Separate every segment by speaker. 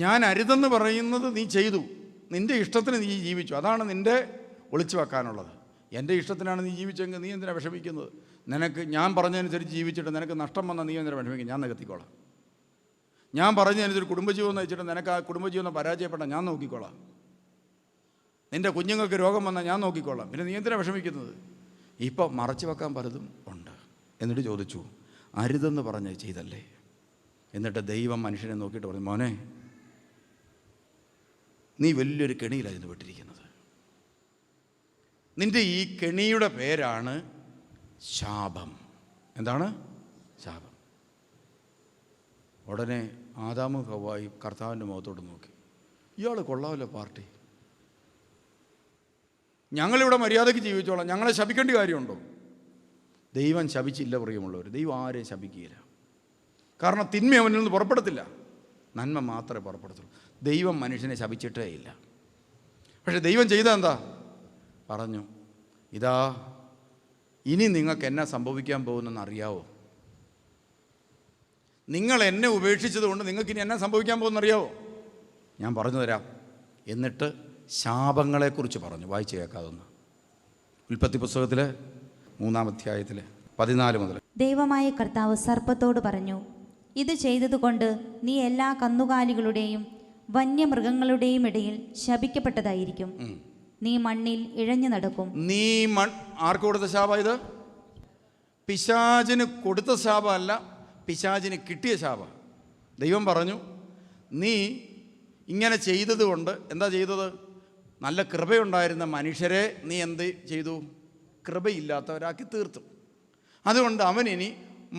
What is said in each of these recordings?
Speaker 1: ഞാൻ അരുതെന്ന് പറയുന്നത് നീ ചെയ്തു, നിൻ്റെ ഇഷ്ടത്തിന് നീ ജീവിച്ചു, അതാണ് നിൻ്റെ ഒളിച്ചു വെക്കാനുള്ളത്. എൻ്റെ ഇഷ്ടത്തിനാണ് നീ ജീവിച്ചെങ്കിൽ നീ എന്തിനാണ് വിഷമിക്കുന്നത്? നിനക്ക് ഞാൻ പറഞ്ഞതനുസരിച്ച് ജീവിച്ചിട്ട് നിനക്ക് നഷ്ടം വന്നാൽ നീ എന്തിനാണ് വിഷമിക്കുക? ഞാൻ നികത്തിക്കോളാം. ഞാൻ പറഞ്ഞതനുസരിച്ച് കുടുംബജീവനം നയിച്ചിട്ട് നിനക്ക് ആ കുടുംബജീവനം പരാജയപ്പെട്ടാൽ ഞാൻ നോക്കിക്കോളാം. നിൻ്റെ കുഞ്ഞുങ്ങൾക്ക് രോഗം വന്നാൽ ഞാൻ നോക്കിക്കോളാം. പിന്നെ നീ എന്തിനാണ് വിഷമിക്കുന്നത്? ഇപ്പം മറച്ചു വെക്കാൻ പലതും ഉണ്ട്. എന്നിട്ട് ചോദിച്ചു, അരുതെന്ന് പറഞ്ഞ് ചെയ്തല്ലേ? എന്നിട്ട് ദൈവം മനുഷ്യനെ നോക്കിയിട്ട് പറഞ്ഞു, മോനെ, നീ വലിയൊരു കെണിയിലായിരുന്നു വിട്ടിരിക്കുന്നത്. നിൻ്റെ ഈ കെണിയുടെ പേരാണ് ശാപം. എന്താണ് ശാപം? ഉടനെ ആദാമും ഹവ്വായും കർത്താവിൻ്റെ മുഖത്തോട്ട് നോക്കി. ഇയാൾ കൊള്ളാമല്ലോ പാർട്ടി, ഞങ്ങളിവിടെ മര്യാദയ്ക്ക് ജീവിച്ചോളാം, ഞങ്ങളെ ശപിക്കേണ്ട കാര്യമുണ്ടോ? ദൈവം ശപിച്ചില്ല പ്രിയമുള്ളവർ. ദൈവം ആരെയും ശപിക്കുകയില്ല. കാരണം തിന്മ അവനിൽ നിന്ന് പുറപ്പെടത്തില്ല, നന്മ മാത്രമേ പുറപ്പെടുത്തുള്ളൂ. ദൈവം മനുഷ്യനെ ശപിച്ചിട്ടേ ഇല്ല. പക്ഷെ ദൈവം ചെയ്ത എന്താ? പറഞ്ഞു, ഇതാ ഇനി നിങ്ങൾക്ക് എന്നാ സംഭവിക്കാൻ പോകുന്നെന്ന് അറിയാവോ? നിങ്ങൾ എന്നെ ഉപേക്ഷിച്ചത് കൊണ്ട് നിങ്ങൾക്ക് ഇനി എന്നാ സംഭവിക്കാൻ പോകുന്നറിയാവോ? ഞാൻ പറഞ്ഞു തരാം. എന്നിട്ട് ശാപങ്ങളെക്കുറിച്ച് പറഞ്ഞു. വായിച്ച് കേൾക്കാതൊന്ന്. ഉൽപ്പത്തി പുസ്തകത്തിൽ 3-ാം അധ്യായത്തിൽ 14 മുതൽ.
Speaker 2: ദൈവമായ കർത്താവ് സർപ്പത്തോട് പറഞ്ഞു, ഇത് ചെയ്തതുകൊണ്ട് നീ എല്ലാ കന്നുകാലികളുടെയും വന്യമൃഗങ്ങളുടെയും ഇടയിൽ ശപിക്കപ്പെട്ടതായിരിക്കും. നീ മണ്ണിൽ ഇഴഞ്ഞു നടക്കും.
Speaker 1: നീ ആർക്ക് കൊടുത്ത ശാപം ഇത്? പിശാചിന് കൊടുത്ത ശാപമല്ല, പിശാചിന് കിട്ടിയ ശാപം. ദൈവം പറഞ്ഞു, നീ ഇങ്ങനെ ചെയ്തതുകൊണ്ട് എന്താ ചെയ്തത്? നല്ല കൃപയുണ്ടായിരുന്ന മനുഷ്യരെ നീ എന്ത് ചെയ്തു? കൃപയില്ലാത്തവരാക്കി തീർത്തു. അതുകൊണ്ട് അവനിനി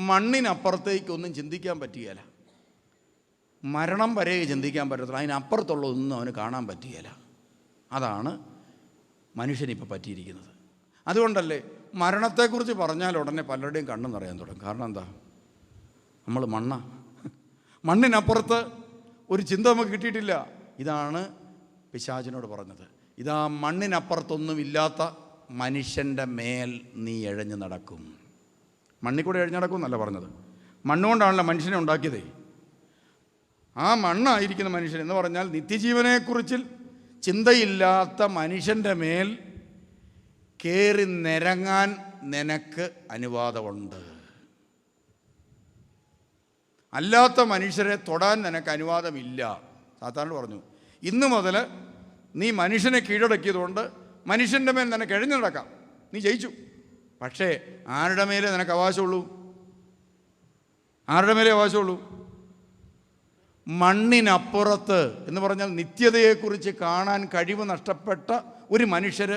Speaker 1: മണ്ണിനപ്പുറത്തേക്കൊന്നും ചിന്തിക്കാൻ പറ്റുകയില്ല. മരണം വരെ ചിന്തിക്കാൻ പറ്റത്തില്ല, അതിനപ്പുറത്തുള്ളതൊന്നും അവന് കാണാൻ പറ്റുകയില്ല. അതാണ് മനുഷ്യനിപ്പോൾ പറ്റിയിരിക്കുന്നത്. അതുകൊണ്ടല്ലേ മരണത്തെക്കുറിച്ച് പറഞ്ഞാൽ ഉടനെ പലരുടെയും കണ്ണു നിറയാൻ തുടങ്ങും. കാരണം എന്താ? നമ്മൾ മണ്ണിനപ്പുറത്ത് ഒരു ചിന്ത നമുക്ക് കിട്ടിയിട്ടില്ല. ഇതാണ് പിശാചിനോട് പറഞ്ഞത്. ഇതാ മണ്ണിനപ്പുറത്തൊന്നുമില്ലാത്ത മനുഷ്യൻ്റെ മേൽ നീ എഴഞ്ഞു നടക്കും. മണ്ണിൽ കൂടെ എഴഞ്ഞു നടക്കും എന്നല്ല പറഞ്ഞത്. മണ്ണുകൊണ്ടാണല്ലോ മനുഷ്യനെ ഉണ്ടാക്കിയതേ. ആ മണ്ണായിരിക്കുന്ന മനുഷ്യൻ എന്ന് പറഞ്ഞാൽ നിത്യജീവനെക്കുറിച്ച് ചിന്തയില്ലാത്ത മനുഷ്യൻ്റെ മേൽ കയറി നിരങ്ങാൻ നിനക്ക് അനുവാദമുണ്ട്. അല്ലാത്ത മനുഷ്യരെ തൊടാൻ നിനക്ക് അനുവാദമില്ല. സാത്താനോട് പറഞ്ഞു, ഇന്നു മുതൽ നീ മനുഷ്യനെ കീഴടക്കിയതുകൊണ്ട് മനുഷ്യൻ്റെ മേൽ നിനക്ക് എഴഞ്ഞു നടക്കാം, നീ ജയിച്ചു. പക്ഷേ ആരുടെ മേലെ നിനക്ക് അവകാശമുള്ളൂ? ആരുടെ മേലെ അവകാശമുള്ളൂ? മണ്ണിനപ്പുറത്ത് എന്ന് പറഞ്ഞാൽ നിത്യതയെക്കുറിച്ച് കാണാൻ കഴിവ് നഷ്ടപ്പെട്ട ഒരു മനുഷ്യർ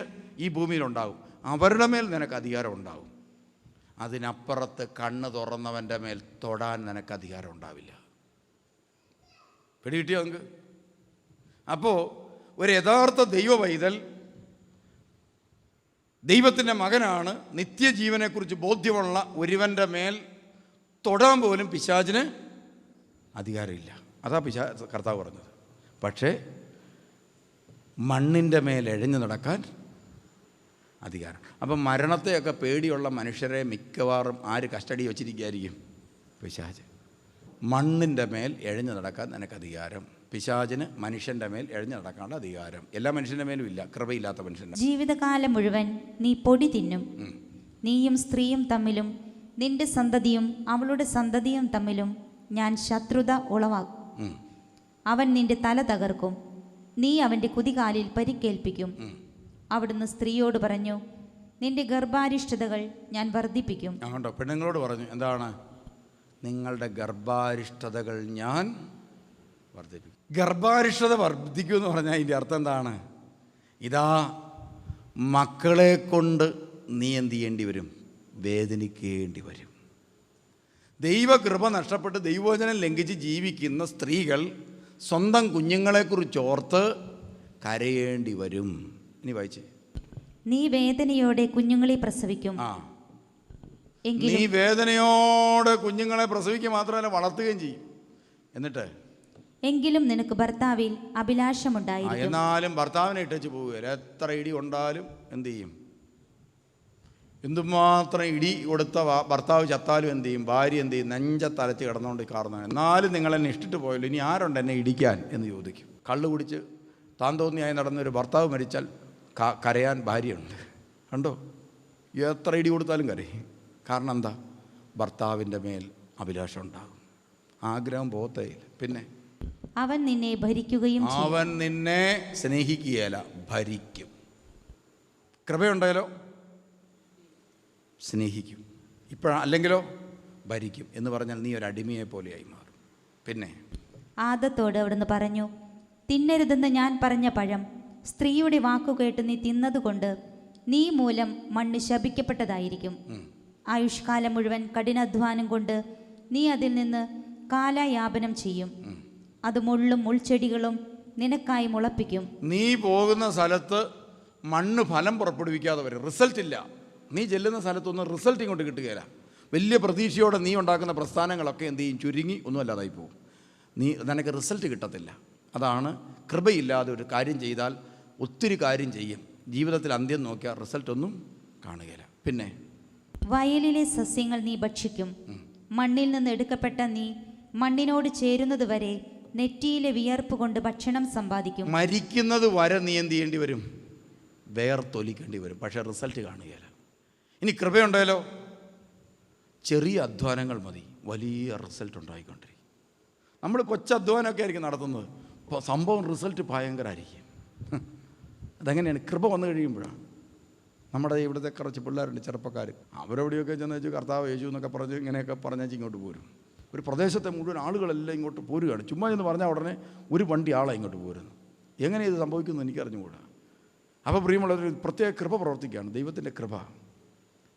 Speaker 1: ഈ ഭൂമിയിലുണ്ടാകും. അവരുടെ മേൽ നിനക്ക് അധികാരം ഉണ്ടാകും. അതിനപ്പുറത്ത് കണ്ണ് തുറന്നവൻ്റെ മേൽ തൊടാൻ നിനക്ക് അധികാരം ഉണ്ടാവില്ല. പിടികിട്ടിയോ നിങ്ങൾക്ക്? അപ്പോൾ ഒരു യഥാർത്ഥ ദൈവ പൈതൽ, ദൈവത്തിൻ്റെ മകനാണ്, നിത്യജീവനെക്കുറിച്ച് ബോധ്യമുള്ള ഒരുവൻ്റെ മേൽ തൊടാൻ പോലും പിശാചിന് അധികാരമില്ല. അതാ കർത്താവ് പറഞ്ഞത്. പക്ഷേ മണ്ണിൻ്റെ മേൽ എഴഞ്ഞു നടക്കാൻ അധികാരം. അപ്പം മരണത്തെയൊക്കെ പേടിയുള്ള മനുഷ്യരെ മിക്കവാറും ആര് കസ്റ്റഡി വച്ചിരിക്കുകയായിരിക്കും? പിശാച്. മണ്ണിൻ്റെ മേൽ എഴഞ്ഞു നടക്കാൻ നിനക്ക് അധികാരം. പിശാചിന് മനുഷ്യൻ്റെ മേൽ എഴഞ്ഞു നടക്കാനുള്ള അധികാരം എല്ലാ മനുഷ്യൻ്റെ മേലും ഇല്ല, കൃപയില്ലാത്ത മനുഷ്യൻ്റെ.
Speaker 2: ജീവിതകാലം മുഴുവൻ നീ പൊടി തിന്നും. നീയും സ്ത്രീയും തമ്മിലും നിന്റെ സന്തതിയും അവളുടെ സന്തതിയും തമ്മിലും ഞാൻ ശത്രുത ഉളവാക്കും. അവൻ നിന്റെ തല തകർക്കും, നീ അവൻ്റെ കുതികാലിൽ പരിക്കേൽപ്പിക്കും. അവിടുന്ന് സ്ത്രീയോട് പറഞ്ഞു, നിന്റെ ഗർഭാരിഷ്ഠതകൾ ഞാൻ വർദ്ധിപ്പിക്കും.
Speaker 1: അങ്ങോട്ടോ പെണ്ണുങ്ങളോട് പറഞ്ഞു, എന്താണ്? നിങ്ങളുടെ ഗർഭാരിഷ്ഠതകൾ ഞാൻ വർദ്ധിപ്പിക്കും. ഗർഭാരിഷ്ഠത വർദ്ധിക്കുമെന്ന് പറഞ്ഞാൽ ഇതിൻ്റെ അർത്ഥം എന്താണ്? ഇതാ മക്കളെ കൊണ്ട് നീ എന്ത് ചെയ്യേണ്ടി വരും? വേദനിക്കേണ്ടി വരും. ദൈവകൃപ നഷ്ടപ്പെട്ട് ദൈവവചനം ലംഘിച്ച് ജീവിക്കുന്ന സ്ത്രീകൾ സ്വന്തം കുഞ്ഞുങ്ങളെക്കുറിച്ചോർത്ത് കരയേണ്ടി വരും. ഇനി വായിച്ചേ.
Speaker 2: നീ വേദനയോടെ കുഞ്ഞുങ്ങളെ പ്രസവിക്കും.
Speaker 1: നീ വേദനയോടെ കുഞ്ഞുങ്ങളെ പ്രസവിക്കുക മാത്രമല്ല വളർത്തുകയും ചെയ്യും. എന്നിട്ട്
Speaker 2: എങ്കിലും നിനക്ക് ഭർത്താവിൽ അഭിലാഷമുണ്ടായിരിക്കും.
Speaker 1: എന്നാലും ഭർത്താവിനെ ഇട്ടേച്ച് പോവുകയില്ല. എത്ര ഇടി കൊണ്ടാലും എന്ത് ചെയ്യും? എന്തുമാത്രം ഇടി കൊടുത്ത ഭർത്താവ് ചത്താലും എന്ത് ചെയ്യും, ഭാര്യ എന്ത് ചെയ്യും, നെഞ്ചത്തലച്ച് കിടന്നുകൊണ്ട് കാർന്നാണ്. എന്നാലും നിങ്ങളെന്നെ ഇഷ്ടിട്ട് പോയല്ലോ, ഇനി ആരുണ്ട് എന്നെ ഇടിക്കാൻ എന്ന് ചോദിക്കും. കള്ളു കുടിച്ച് താൻ തോന്നിയായി നടന്നൊരു ഭർത്താവ് മരിച്ചാൽ കരയാൻ ഭാര്യയുണ്ട്. കണ്ടോ, എത്ര ഇടി കൊടുത്താലും കരയും. കാരണം എന്താ? ഭർത്താവിൻ്റെ മേൽ അഭിലാഷം ഉണ്ടാകും, ആഗ്രഹം പോകത്തേയില്ല. പിന്നെ
Speaker 2: അവൻ നിന്നെ ഭരിക്കുകയും
Speaker 1: അവൻ നിന്നെ സ്നേഹിക്കുകയല്ല, ഭരിക്കും. കൃപയുണ്ടായാലോ സ്നേഹിക്കും, അല്ലെങ്കിലോ ഭരിക്കും. എന്ന് പറഞ്ഞാൽ നീ ഒരു അടിമയെ പോലെയായി മാറും. പിന്നെ
Speaker 2: ആദത്തോട് അവിടുന്ന് പറഞ്ഞു, തിന്നരുതെന്ന് ഞാൻ പറഞ്ഞ പഴം സ്ത്രീയുടെ വാക്കുകേട്ട് നീ തിന്നതുകൊണ്ട് നീ മൂലം മണ്ണ് ശപിക്കപ്പെട്ടതായിരിക്കും. ആയുഷ്കാലം മുഴുവൻ കഠിനാധ്വാനം കൊണ്ട് നീ അതിൽ നിന്ന് കാലായാപനം ചെയ്യും. അത് മുള്ളും മുൾച്ചെടികളും നിനക്കായി മുളപ്പിക്കും.
Speaker 1: നീ പോകുന്ന സ്ഥലത്ത് മണ്ണ് ഫലം പുറപ്പെടുവിക്കാതെ വരും, റിസൾട്ട് ഇല്ല. നീ ചെല്ലുന്ന സ്ഥലത്തൊന്നും റിസൾട്ട് ഇങ്ങോട്ട് കിട്ടുകയില്ല. വലിയ പ്രതീക്ഷയോടെ നീ ഉണ്ടാക്കുന്ന പ്രസ്ഥാനങ്ങളൊക്കെ എന്ത് ചെയ്യും, ചുരുങ്ങി ഒന്നുമല്ലാതായി പോകും. നിനക്ക് റിസൾട്ട് കിട്ടത്തില്ല. അതാണ് കൃപയില്ലാതെ ഒരു കാര്യം ചെയ്താൽ ഒത്തിരി കാര്യം ചെയ്യും, ജീവിതത്തിൽ അന്ത്യം നോക്കിയാൽ റിസൾട്ടൊന്നും കാണുകയില്ല. പിന്നെ
Speaker 2: വയലിലെ സസ്യങ്ങൾ നീ ഭക്ഷിക്കും. മണ്ണിൽ നിന്ന് എടുക്കപ്പെട്ട നീ മണ്ണിനോട് ചേരുന്നത് വരെ നെറ്റിയിലെ വിയർപ്പ് കൊണ്ട് ഭക്ഷണം സമ്പാദിക്കും.
Speaker 1: മരിക്കുന്നത് വരെ നീ എന്ത് ചെയ്യേണ്ടി വരും, വേർത്തൊലിക്കേണ്ടി വരും. പക്ഷേ റിസൾട്ട് കാണുകയില്ല. ഇനി കൃപയുണ്ടായാലോ ചെറിയ അധ്വാനങ്ങൾ മതി, വലിയ റിസൾട്ട് ഉണ്ടായിക്കൊണ്ടിരിക്കും. നമ്മൾ കൊച്ചധ്വാനമൊക്കെ ആയിരിക്കും നടത്തുന്നത്, അപ്പോൾ സംഭവം റിസൾട്ട് ഭയങ്കരമായിരിക്കും. അതെങ്ങനെയാണ്? കൃപ വന്നു കഴിയുമ്പോഴാണ്. നമ്മുടെ ഇവിടുത്തെ കുറച്ച് പിള്ളേരുണ്ട്, ചെറുപ്പക്കാർ, അവരെവിടെയൊക്കെ ചെന്ന് വെച്ച് കർത്താവ് യേശു എന്നൊക്കെ പറഞ്ഞ് ഇങ്ങനെയൊക്കെ പറഞ്ഞേച്ച് ഇങ്ങോട്ട് പോരും. ഒരു പ്രദേശത്തെ മുഴുവൻ ആളുകളെല്ലാം ഇങ്ങോട്ട് പോരുകയാണ്. ചുമ്മാ എന്ന് പറഞ്ഞാൽ ഉടനെ ഒരു വണ്ടി ആളെ ഇങ്ങോട്ട് പോരുന്നു. എങ്ങനെ ഇത് സംഭവിക്കുന്നു എനിക്കറിഞ്ഞുകൂടാ. അപ്പോൾ പ്രിയമുള്ളൊരു പ്രത്യേക കൃപ പ്രവർത്തിക്കുകയാണ്, ദൈവത്തിൻ്റെ കൃപ.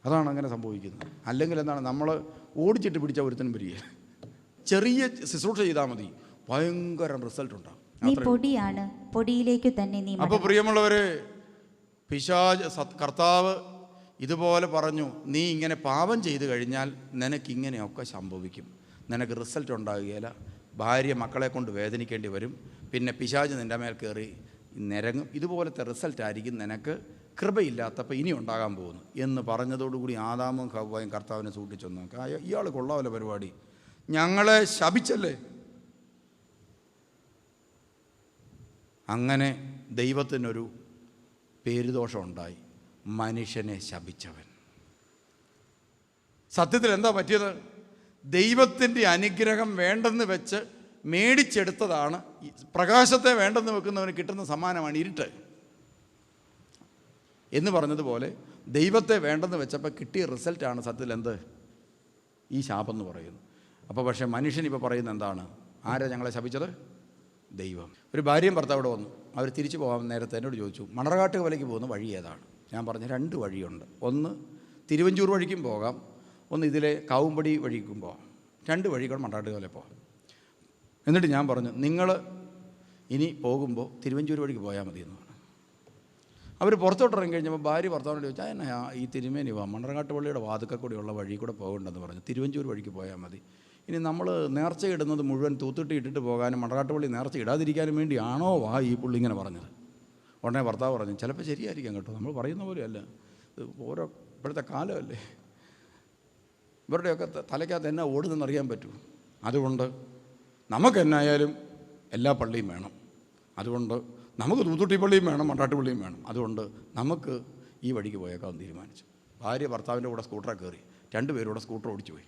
Speaker 1: അതാണ് അങ്ങനെ സംഭവിക്കുന്നത്. അല്ലെങ്കിൽ എന്താണ്, നമ്മൾ ഓടിച്ചിട്ട് പിടിച്ച ഒരുത്തനും വരിക. ചെറിയ ശുശ്രൂഷ ചെയ്താൽ മതി, ഭയങ്കര റിസൾട്ട് ഉണ്ടാകും.
Speaker 2: നീ പൊടിയാണ്, പൊടിയിലേക്ക് തന്നെ നീ.
Speaker 1: അപ്പോൾ പ്രിയമുള്ളവരെ, കർത്താവ് ഇതുപോലെ പറഞ്ഞു, നീ ഇങ്ങനെ പാപം ചെയ്തു കഴിഞ്ഞാൽ നിനക്കിങ്ങനെയൊക്കെ സംഭവിക്കും. നിനക്ക് റിസൾട്ട് ഉണ്ടാകുകയില്ല, ഭാര്യ മക്കളെ കൊണ്ട് വേദനിക്കേണ്ടി വരും, പിന്നെ പിശാച് നിൻ്റെ മേൽ കയറി നിരങ്ങും. ഇതുപോലത്തെ റിസൾട്ടായിരിക്കും നിനക്ക് കൃപയില്ലാത്തപ്പോൾ ഇനി ഉണ്ടാകാൻ പോകുന്നു എന്ന് പറഞ്ഞതോടുകൂടി ആദാമും ഹവ്വയും കർത്താവിനെ സൂക്ഷിച്ചൊന്നു നോക്കാം. ഇയാൾ കൊള്ളാമല്ലോ പരിപാടി, ഞങ്ങളെ ശപിച്ചല്ലേ. അങ്ങനെ ദൈവത്തിനൊരു പേരുദോഷം ഉണ്ടായി, മനുഷ്യനെ ശപിച്ചവൻ. സത്യത്തിൽ എന്താ പറ്റിയത്? ദൈവത്തിൻ്റെ അനുഗ്രഹം വേണ്ടെന്ന് വെച്ച് മേടിച്ചെടുത്തതാണ്. പ്രകാശത്തെ വേണ്ടെന്ന് വെക്കുന്നവന് കിട്ടുന്ന സമ്മാനമാണ് ഇരുട്ട് എന്ന് പറഞ്ഞതുപോലെ, ദൈവത്തെ വേണ്ടെന്ന് വെച്ചപ്പോൾ കിട്ടിയ റിസൾട്ടാണ് സത്യത്തിൽ എന്ത്, ഈ ശാപം എന്ന് പറയുന്നു. അപ്പോൾ പക്ഷേ മനുഷ്യനിപ്പോൾ പറയുന്നത് എന്താണ്? ആരാ ഞങ്ങളെ ശപിച്ചത്? ദൈവം. ഒരു ഭാര്യയും ഭർത്താവിടെ വന്നു, അവർ തിരിച്ചു പോകാൻ നേരത്തെ എന്നോട് ചോദിച്ചു, മണർകാട്ടുകവലയ്ക്ക് പോകുന്ന വഴി ഏതാണ്? ഞാൻ പറഞ്ഞു, 2 വഴിയുണ്ട്. ഒന്ന് തിരുവഞ്ചൂർ വഴിക്കും പോകാം, ഒന്ന് ഇതിലെ കാവുംപടി വഴിക്കും പോകാം. 2 വഴികൾ മണർകാട്ടുകവല പോകാം. എന്നിട്ട് ഞാൻ പറഞ്ഞു, നിങ്ങൾ ഇനി പോകുമ്പോൾ തിരുവഞ്ചൂർ വഴിക്ക് പോയാൽ മതി എന്ന് പറഞ്ഞു. അവർ പുറത്തോട്ടിറങ്ങി കഴിഞ്ഞപ്പോൾ ഭാര്യ ഭർത്താവിനോട് ചോദിച്ചാൽ, എന്നാ ഈ തിരുമേനി മണർകാട്ട് പള്ളിയുടെ വാതുക്ക കൂടെയുള്ള വഴി കൂടെ പോകണ്ടെന്ന് പറഞ്ഞു, തിരുവഞ്ചൂർ വഴിക്ക് പോയാൽ മതി. ഇനി നമ്മൾ നേർച്ച ഇടുന്നത് മുഴുവൻ തൂത്തിട്ട് ഇട്ടിട്ട് പോകാനും മണർകാട്ട് പള്ളി നേർച്ച ഇടാതിരിക്കാനും വേണ്ടിയാണോ ഈ പുള്ളി ഇങ്ങനെ പറഞ്ഞത്? ഉടനെ ഭർത്താവ് പറഞ്ഞു, ചിലപ്പോൾ ശരിയായിരിക്കാം കേട്ടോ, നമ്മൾ പറയുന്ന പോലെയല്ല, ഓരോ ഇപ്പോഴത്തെ കാലമല്ലേ, ഇവരുടെയൊക്കെ തലയ്ക്കകത്ത് എന്നാ ഓടുന്നെന്നറിയാൻ പറ്റൂ. അതുകൊണ്ട് നമുക്ക് എന്നായാലും എല്ലാ പള്ളിയും വേണം, അതുകൊണ്ട് നമുക്ക് തൂത്തുട്ടി പള്ളിയും വേണം, മണ്ടാട്ട് പള്ളിയും വേണം, അതുകൊണ്ട് നമുക്ക് ഈ വഴിക്ക് പോയേക്കാമെന്ന് തീരുമാനിച്ചു. ഭാര്യ ഭർത്താവിൻ്റെ കൂടെ സ്കൂട്ടറെ കയറി, 2 പേരൂടെ സ്കൂട്ടർ ഓടിച്ചു പോയി.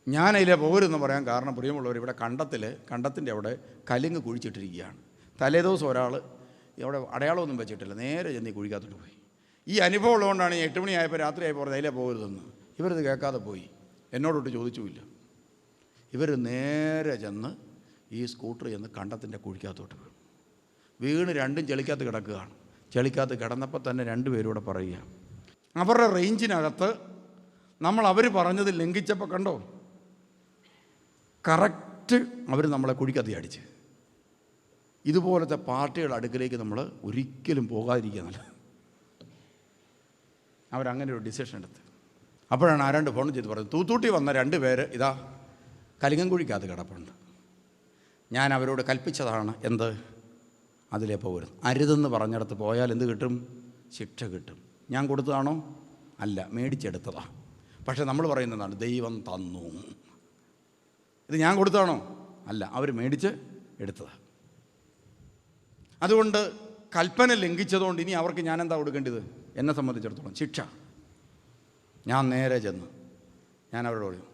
Speaker 1: ഞാനതിലെ പോരുതെന്ന് പറയാൻ കാരണം, പ്രിയമുള്ളവർ, ഇവിടെ കണ്ടത്തിൻ്റെ അവിടെ കലുങ്ങ് കുഴിച്ചിട്ടിരിക്കുകയാണ്. തലേദിവസം ഒരാൾ ഇവിടെ അടയാളമൊന്നും വെച്ചിട്ടില്ല, നേരെ ചെന്ന് ഈ കുഴിക്കകത്തോട്ട് പോയി. ഈ അനുഭവം ഉള്ളതുകൊണ്ടാണ് 8 മണിയായപ്പോൾ രാത്രിയായപ്പോൾ പറഞ്ഞത് അതിലേ പോകരുതെന്ന്. ഇവരിത് കേൾക്കാതെ പോയി, എന്നോടൊട്ട് ചോദിച്ചുമില്ല. ഇവർ നേരെ ചെന്ന് ഈ സ്കൂട്ടർ ചെന്ന് കണ്ടത്തിൻ്റെ കുഴിക്കകത്തോട്ട് വീണ് 2ഉം ചെളിക്കകത്ത് കിടക്കുകയാണ്. ചെളിക്കകത്ത് കിടന്നപ്പോൾ തന്നെ 2 പേരൂടെ പറയുക, അവരുടെ റേഞ്ചിനകത്ത് നമ്മൾ അവർ പറഞ്ഞത് ലംഘിച്ചപ്പോൾ കണ്ടോ, കറക്റ്റ് അവർ നമ്മളെ കുഴിക്കത്തി അടിച്ച്. ഇതുപോലത്തെ പാർട്ടികളുടെ അടുക്കിലേക്ക് നമ്മൾ ഒരിക്കലും പോകാതിരിക്കുന്നില്ല. അവരങ്ങനെ ഒരു ഡിസിഷൻ എടുത്ത്. അപ്പോഴാണ് ആരാണ്ട് ഫോൺ ചെയ്ത് പറഞ്ഞത്, തൂത്തൂട്ടി വന്ന 2 പേര് ഇതാ കലിങ്ങൻകുഴിക്കകത്ത് കിടപ്പുണ്ട്. ഞാൻ അവരോട് കൽപ്പിച്ചതാണ് എന്ത്, അതിലേ പോകരുത്. അരുതെന്ന് പറഞ്ഞിടത്ത് പോയാൽ എന്ത് കിട്ടും? ശിക്ഷ കിട്ടും. ഞാൻ കൊടുത്തതാണോ? അല്ല, മേടിച്ചെടുത്തതാ. പക്ഷെ നമ്മൾ പറയുന്നതാണ് ദൈവം തന്നു. ഇത് ഞാൻ കൊടുത്താണോ? അല്ല, അവർ മേടിച്ച് എടുത്തതാണ്. അതുകൊണ്ട് കൽപ്പന ലംഘിച്ചതുകൊണ്ട് ഇനി അവർക്ക് ഞാൻ എന്താ കൊടുക്കേണ്ടത്? എന്നെ സംബന്ധിച്ചിടത്തോളം ശിക്ഷ. ഞാൻ നേരെ ചെന്ന് ഞാൻ അവരോട് പറയും,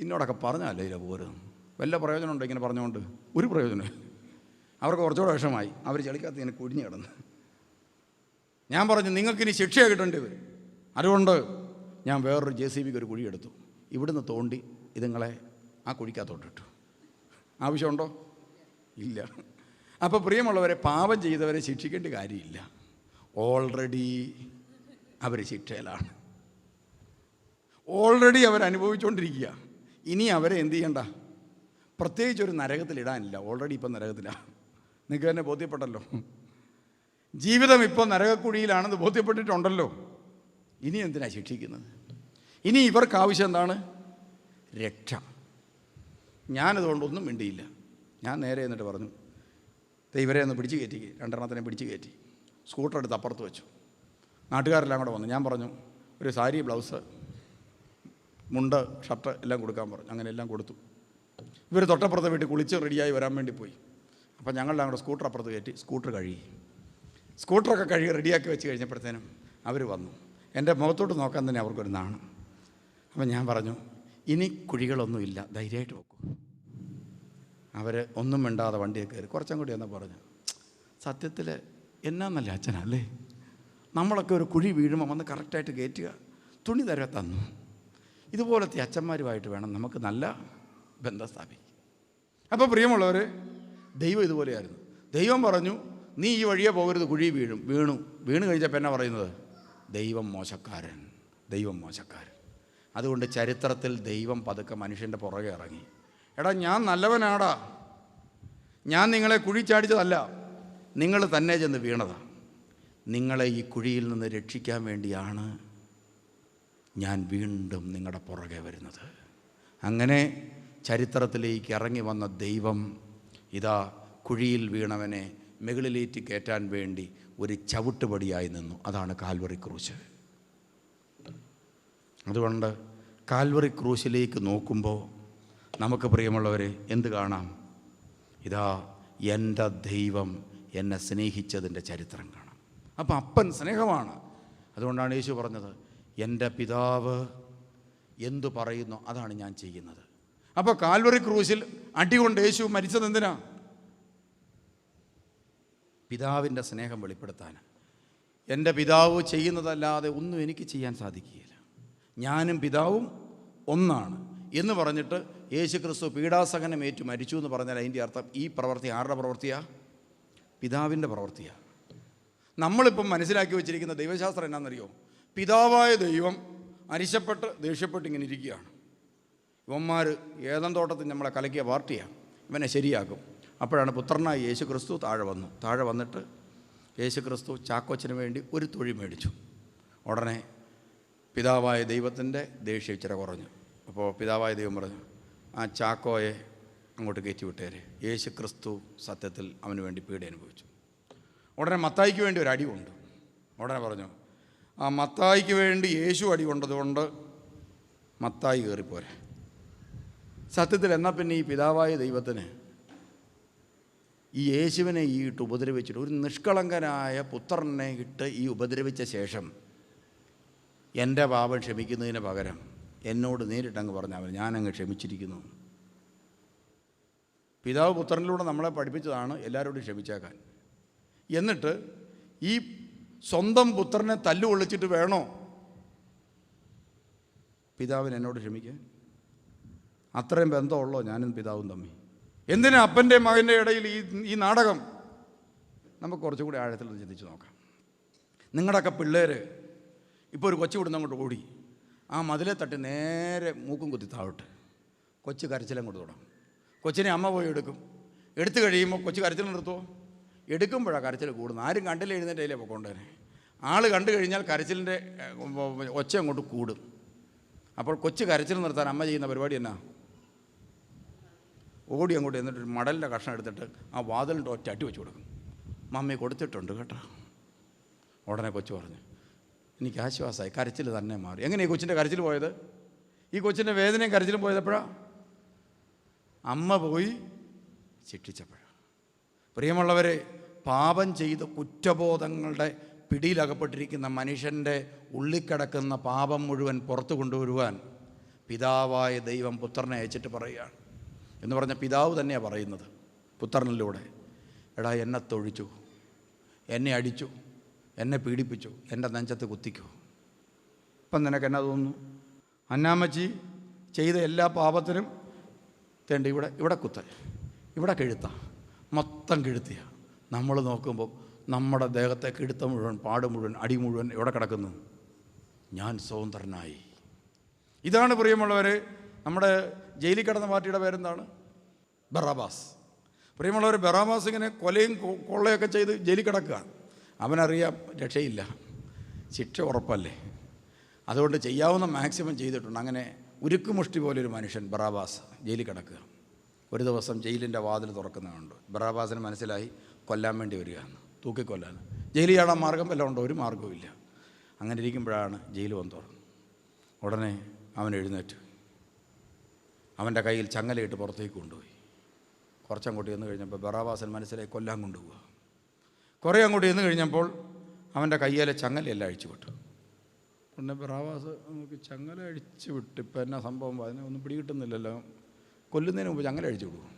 Speaker 1: ഇന്നോടൊക്കെ പറഞ്ഞല്ലേ ഇല്ല പോരും, വല്ല പ്രയോജനമുണ്ടോ ഇങ്ങനെ പറഞ്ഞുകൊണ്ട്? ഒരു പ്രയോജനം. അവർക്ക് കുറച്ചുകൂടെ വിഷമായി. അവർ ചെളിക്കകത്ത് ഇങ്ങനെ കുഴിഞ്ഞ് കിടന്ന്. ഞാൻ പറഞ്ഞു, നിങ്ങൾക്കിനി ശിക്ഷയാണ് കിട്ടേണ്ടത്. അതുകൊണ്ട് ഞാൻ വേറൊരു JCB ഒരു കുഴി എടുത്തു, ഇവിടുന്ന് തോണ്ടി ഇതുങ്ങളെ ആ കുഴിക്കകത്തോട്ടിട്ടു. ആവശ്യമുണ്ടോ? ഇല്ല. അപ്പോൾ പ്രിയമുള്ളവരെ, പാപം ചെയ്തവരെ ശിക്ഷിക്കേണ്ട കാര്യമില്ല. ഓൾറെഡി അവർ ശിക്ഷയിലാണ്. ഓൾറെഡി അവരനുഭവിച്ചുകൊണ്ടിരിക്കുക. ഇനി അവരെ എന്ത് ചെയ്യണ്ട? പ്രത്യേകിച്ചൊരു നരകത്തിലിടാനില്ല. ഓൾറെഡി ഇപ്പം നരകത്തിലാണ്. നിങ്ങൾക്ക് തന്നെ ബോധ്യപ്പെട്ടല്ലോ. ജീവിതം ഇപ്പോൾ നരകക്കുഴിയിലാണെന്ന് ബോധ്യപ്പെട്ടിട്ടുണ്ടല്ലോ. ഇനി എന്തിനാണ് ശിക്ഷിക്കുന്നത്? ഇനി ഇവർക്ക് ആവശ്യം എന്താണ്? രക്ഷ. ഞാനതുകൊണ്ടൊന്നും മിണ്ടിയില്ല. ഞാൻ നേരെ എന്നിട്ട് പറഞ്ഞു, ഇവരെ ഒന്ന് പിടിച്ച് കയറ്റി, രണ്ടെണ്ണത്തിനെ പിടിച്ച് കയറ്റി സ്കൂട്ടർ എടുത്ത് അപ്പുറത്ത് വെച്ചു. നാട്ടുകാരെല്ലാം കൂടെ വന്നു. ഞാൻ പറഞ്ഞു, ഒരു സാരി, ബ്ലൗസ്, മുണ്ട്, ഷർട്ട് എല്ലാം കൊടുക്കാൻ പറഞ്ഞു. അങ്ങനെ എല്ലാം കൊടുത്തു. ഇവർ തൊട്ടപ്പുറത്തെ വീട്ടിൽ കുളിച്ച് റെഡിയായി വരാൻ വേണ്ടി പോയി. അപ്പം ഞങ്ങളെല്ലാം കൂടെ സ്കൂട്ടർ അപ്പുറത്ത് കയറ്റി സ്കൂട്ടർ കഴുകി. സ്കൂട്ടറൊക്കെ കഴുകി റെഡിയാക്കി വെച്ച് കഴിഞ്ഞപ്പോഴത്തേനും അവർ വന്നു. എൻ്റെ മുഖത്തോട്ട് നോക്കാൻ തന്നെ അവർക്കൊരു നാണം. അപ്പം ഞാൻ പറഞ്ഞു, ഇനി കുഴികളൊന്നുമില്ല, ധൈര്യമായിട്ട് വെക്കൂ. അവർ ഒന്നും മിണ്ടാതെ വണ്ടിയൊക്കെ കയറി. കുറച്ചും കൂടി എന്ന് പറഞ്ഞു, സത്യത്തിൽ എന്നാ നല്ല അച്ഛനല്ലേ, നമ്മളൊക്കെ ഒരു കുഴി വീഴുമ്പോൾ വന്ന് കറക്റ്റായിട്ട് കയറ്റുക, തുണി തര തന്നു. ഇതുപോലത്തെ അച്ഛന്മാരുമായിട്ട് വേണം നമുക്ക് നല്ല ബന്ധം സ്ഥാപിക്കും. അപ്പോൾ പ്രിയമുള്ളവർ, ദൈവം ഇതുപോലെയായിരുന്നു. ദൈവം പറഞ്ഞു, നീ ഈ വഴിയെ പോകരുത്, കുഴി വീഴും. വീണ് കഴിഞ്ഞപ്പോൾ എന്നാ പറയുന്നത്? ദൈവം മോശക്കാരൻ, ദൈവം മോശക്കാരൻ. അതുകൊണ്ട് ചരിത്രത്തിൽ ദൈവം പതുക്കെ മനുഷ്യൻ്റെ പുറകെ ഇറങ്ങി. എടാ, ഞാൻ നല്ലവനാടാ, ഞാൻ നിങ്ങളെ കുഴി ചാടിച്ചതല്ല, നിങ്ങൾ തന്നെ ചെന്ന് വീണതാ. നിങ്ങളെ ഈ കുഴിയിൽ നിന്ന് രക്ഷിക്കാൻ വേണ്ടിയാണ് ഞാൻ വീണ്ടും നിങ്ങളുടെ പുറകെ വരുന്നത്. അങ്ങനെ ചരിത്രത്തിലേക്ക് ഇറങ്ങി വന്ന ദൈവം ഇതാ കുഴിയിൽ വീണവനെ മുകളിലേറ്റ് കയറ്റാൻ വേണ്ടി ഒരു ചവിട്ടുപടിയായി നിന്നു. അതാണ് കാൽവറി ക്രൂശ്. അതുകൊണ്ട് കാൽവറി ക്രൂശിലേക്ക് നോക്കുമ്പോൾ നമുക്ക് പ്രിയമുള്ളവരെ എന്ത് കാണാം? ഇതാ എൻ്റെ ദൈവം എന്നെ സ്നേഹിച്ചതിൻ്റെ ചരിത്രം കാണാം. അപ്പം അപ്പൻ സ്നേഹമാണ്. അതുകൊണ്ടാണ് യേശു പറഞ്ഞത്, എൻ്റെ പിതാവ് എന്തു പറയുന്നു അതാണ് ഞാൻ ചെയ്യുന്നത്. അപ്പോൾ കാൽവറി ക്രൂശിൽ അടികൊണ്ട് യേശു മരിച്ചത് എന്തിനാ? പിതാവിൻ്റെ സ്നേഹം വെളിപ്പെടുത്താൻ. എൻ്റെ പിതാവ് ചെയ്യുന്നതല്ലാതെ ഒന്നും എനിക്ക് ചെയ്യാൻ സാധിക്കുകയില്ല, ഞാനും പിതാവും ഒന്നാണ് എന്ന് പറഞ്ഞിട്ട് യേശു ക്രിസ്തു പീഡാസഹനം ഏറ്റു മരിച്ചു എന്ന് പറഞ്ഞാൽ അതിൻ്റെ അർത്ഥം ഈ പ്രവൃത്തി ആരുടെ പ്രവൃത്തിയാണ്? പിതാവിൻ്റെ പ്രവൃത്തിയാണ്. നമ്മളിപ്പം മനസ്സിലാക്കി വെച്ചിരിക്കുന്ന ദൈവശാസ്ത്രം എന്നാണെന്നറിയോ? പിതാവായ ദൈവം അരിശപ്പെട്ട് ദേഷ്യപ്പെട്ട് ഇങ്ങനെ ഇരിക്കുകയാണ്. ഇവന്മാർ ഏതൻ തോട്ടത്തിൽ നമ്മളെ കലക്കിയ പാർട്ടിയാണ്, ഇവനെ ശരിയാക്കും. അപ്പോഴാണ് പുത്രനായ യേശു ക്രിസ്തു താഴെ വന്നിട്ട് യേശു ക്രിസ്തു ചാക്കോച്ചന് വേണ്ടി ഒരു തൊഴി മേടിച്ചു. ഉടനെ പിതാവായ ദൈവത്തിൻ്റെ ദേഷ്യം ഇച്ചിരി കുറഞ്ഞു. അപ്പോൾ പിതാവായ ദൈവം പറഞ്ഞു, ആ ചാക്കോയെ അങ്ങോട്ട് കയറ്റി വിട്ടേരെ. യേശു ക്രിസ്തു സത്യത്തിൽ അവന് വേണ്ടി പീഡ അനുഭവിച്ചു. ഉടനെ മത്തായിക്ക് വേണ്ടി ഒരു അടി കൊണ്ടു. ഉടനെ പറഞ്ഞു, ആ മത്തായിക്ക് വേണ്ടി യേശു അടി കൊണ്ടതുകൊണ്ട് മത്തായി കയറിപ്പോരെ. സത്യത്തിൽ എന്നാൽ പിന്നെ ഈ പിതാവായ ദൈവത്തിന് ഈ യേശുവിനെ ഈ ഇട്ട് ഉപദ്രവിച്ചിട്ട്, ഒരു നിഷ്കളങ്കനായ പുത്രനെ ഇട്ട് ഈ ഉപദ്രവിച്ച ശേഷം എൻ്റെ പാപം ക്ഷമിക്കുന്നതിന് പകരം എന്നോട് നേരിട്ടങ്ങ് പറഞ്ഞാൽ ഞാനങ്ങ് ക്ഷമിച്ചിരിക്കുന്നു. പിതാവ് പുത്രനിലൂടെ നമ്മളെ പഠിപ്പിച്ചതാണ് എല്ലാവരോടും ക്ഷമിച്ചേക്കാൻ. എന്നിട്ട് ഈ സ്വന്തം പുത്രനെ തല്ലുകൊള്ളിച്ചിട്ട് വേണോ പിതാവിന് എന്നോട് ക്ഷമിക്കാൻ? അത്രയും ബന്ധമുള്ളോ ഞാനും പിതാവും തമ്മിൽ? എന്തിനാ അപ്പൻ്റെ മകൻ്റെ ഇടയിൽ ഈ നാടകം? നമുക്ക് കുറച്ചുകൂടി ആഴത്തിൽ ചിന്തിച്ച് നോക്കാം. നിങ്ങളുടെയൊക്കെ പിള്ളേർ ഇപ്പോൾ ഒരു കൊച്ചു വിടുന്ന അങ്ങോട്ട് ഓടി ആ മതിലെ തട്ടി നേരെ മൂക്കും കുത്തി താഴോട്ട്, കൊച്ചു കരച്ചിലും കൊണ്ട് തുടങ്ങും. കൊച്ചിനെ അമ്മ പോയി എടുത്ത് കഴിയുമ്പോൾ കൊച്ചു കരച്ചിൽ നിർത്തുമോ? എടുക്കുമ്പോഴാണ് കരച്ചിൽ കൂടുന്നത്. ആരും കണ്ടില്ല, എഴുന്നേറ്റയിലേ പൊക്കോണ്ടേനെ. ആൾ കണ്ടു കഴിഞ്ഞാൽ കരച്ചിലിൻ്റെ ഒച്ച അങ്ങോട്ട് കൂടും. അപ്പോൾ കൊച്ചു കരച്ചിൽ നിർത്താൻ അമ്മ ചെയ്യുന്ന പരിപാടി എന്നാ? ഓടി അങ്ങോട്ട് എന്നിട്ടൊരു മടലിൻ്റെ കഷ്ണം എടുത്തിട്ട് ആ വാതിലിൻ്റെ ഒറ്റ അട്ടി വെച്ച് കൊടുക്കും. മമ്മി കൊടുത്തിട്ടുണ്ട് കേട്ടോ. ഉടനെ കൊച്ചു പറഞ്ഞു, എനിക്ക് ആശ്വാസമായി, കരച്ചിൽ തന്നെ മാറി. എങ്ങനെയാണ് ഈ കൊച്ചിൻ്റെ കരച്ചിൽ പോയത്? ഈ കൊച്ചിൻ്റെ വേദനയും കരച്ചിലും പോയത് എപ്പോഴാണ്? അമ്മ പോയി ശിക്ഷിച്ചപ്പോഴാണ്. പ്രിയമുള്ളവരെ, പാപം ചെയ്ത് കുറ്റബോധങ്ങളുടെ പിടിയിലകപ്പെട്ടിരിക്കുന്ന മനുഷ്യൻ്റെ ഉള്ളിക്കിടക്കുന്ന പാപം മുഴുവൻ പുറത്തു കൊണ്ടുവരുവാൻ പിതാവായ ദൈവം പുത്രനെ അയച്ചിട്ട് പറയുകയാണ്. എന്ന് പറഞ്ഞാൽ പിതാവ് തന്നെയാണ് പറയുന്നത് പുത്രനിലൂടെ. എടാ, എന്നെ തൊഴിച്ചു, എന്നെ അടിച്ചു, എന്നെ പീഡിപ്പിച്ചു, എൻ്റെ നെഞ്ചത്ത് കുത്തിക്കോ. ഇപ്പം നിനക്ക് എന്നാ തോന്നുന്നു? അന്നാമ്മച്ചി ചെയ്ത എല്ലാ പാപത്തിനും തേണ്ട ഇവിടെ കുത്തൽ, ഇവിടെ കിഴുത്ത, മൊത്തം കിഴുത്തിയ. നമ്മൾ നോക്കുമ്പോൾ നമ്മുടെ ദേഹത്തെ കിഴുത്ത മുഴുവൻ, പാട് മുഴുവൻ, അടി മുഴുവൻ എവിടെ കിടക്കുന്നു? ഞാൻ സ്വതന്ത്രനായി. ഇതാണ് പ്രിയമുള്ളവർ, നമ്മുടെ ജയിലിൽ കിടന്ന പാർട്ടിയുടെ പേരെന്താണ്? ബറാബാസ്. പ്രിയമുള്ളവർ, ബറാബാസ് ഇങ്ങനെ കൊലയും കൊള്ളയൊക്കെ ചെയ്ത് ജയിലിൽ കിടക്കുക. അവനറിയാം രക്ഷയില്ല, ശിക്ഷ ഉറപ്പല്ലേ. അതുകൊണ്ട് ചെയ്യാവുന്ന മാക്സിമം ചെയ്തിട്ടുണ്ട്. അങ്ങനെ ഉരുക്കുമുഷ്ടി പോലൊരു മനുഷ്യൻ ബറാബാസ് ജയിലിൽ കിടക്കുക. ഒരു ദിവസം ജയിലിൻ്റെ വാതിൽ തുറക്കുന്നതുണ്ട്. ബറാബാസിന് മനസ്സിലായി കൊല്ലാൻ വേണ്ടി വരികയാണ്, തൂക്കിക്കൊല്ലാൻ. ജയിലിൽ ചാടാൻ മാർഗം വല്ലതും ഉണ്ടോ? ഒരു മാർഗ്ഗവും ഇല്ല. അങ്ങനെ ഇരിക്കുമ്പോഴാണ് ജയിൽ വന്ന് തുറന്നു. ഉടനെ അവൻ എഴുന്നേറ്റ് അവൻ്റെ കയ്യിൽ ചങ്ങലയിട്ട് പുറത്തേക്ക് കൊണ്ടുപോയി. കുറച്ചങ്ങോട്ട് ചെന്ന് കഴിഞ്ഞപ്പോൾ ബറാബാസിന് മനസ്സിലായി കൊല്ലാൻ കൊണ്ടുപോവുക. കുറേ അങ്ങോട്ട് ചെന്ന് കഴിഞ്ഞപ്പോൾ അവൻ്റെ കയ്യിലെ ചങ്ങലയെല്ലാം അഴിച്ചു വിട്ടു. പിന്നെ ബറാബാസ് നമുക്ക് ചങ്ങല അഴിച്ചു വിട്ട് ഇപ്പം എന്നാ സംഭവം? അതിനെ ഒന്നും പിടികിട്ടുന്നില്ലല്ലോ. കൊല്ലുന്നതിന് മുമ്പ് ചങ്ങല അഴിച്ചു വിടും.